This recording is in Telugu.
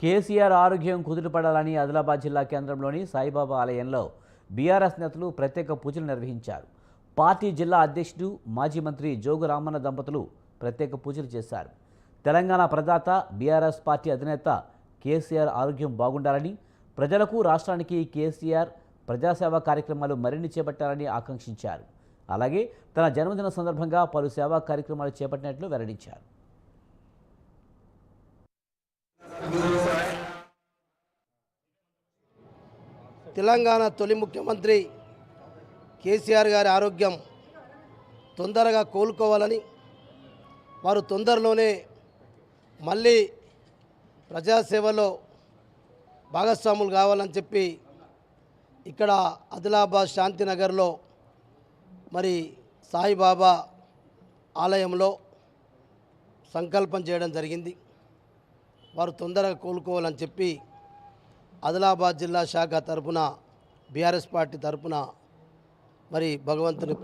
కేసీఆర్ ఆరోగ్యం కుదుటపడాలని ఆదిలాబాద్ జిల్లా కేంద్రంలోని సాయిబాబా ఆలయంలో బీఆర్ఎస్ నేతలు ప్రత్యేక పూజలు నిర్వహించారు. పార్టీ జిల్లా అధ్యక్షుడు మాజీ మంత్రి జోగు రామన్న దంపతులు ప్రత్యేక పూజలు చేశారు. తెలంగాణ ప్రదాత బీఆర్ఎస్ పార్టీ అధినేత కేసీఆర్ ఆరోగ్యం బాగుండాలని, ప్రజలకు రాష్ట్రానికి కేసీఆర్ ప్రజాసేవా కార్యక్రమాలు మరిన్ని చేపట్టాలని ఆకాంక్షించారు. అలాగే తన జన్మదిన సందర్భంగా పలు సేవా కార్యక్రమాలు చేపట్టినట్లు వెల్లడించారు. తెలంగాణ తొలి ముఖ్యమంత్రి కేసీఆర్ గారి ఆరోగ్యం తొందరగా కోలుకోవాలని, వారు తొందరలోనే మళ్ళీ ప్రజాసేవలో భాగస్వాములు కావాలని చెప్పి ఇక్కడ ఆదిలాబాద్ శాంతినగర్లో మరి సాయిబాబా ఆలయంలో సంకల్పం చేయడం జరిగింది. వారు తొందరగా కోలుకోవాలని చెప్పి ఆదిలాబాద్ జిల్లా శాఖ తరపున బీఆర్ఎస్ పార్టీ తరపున మరి భగవంతుని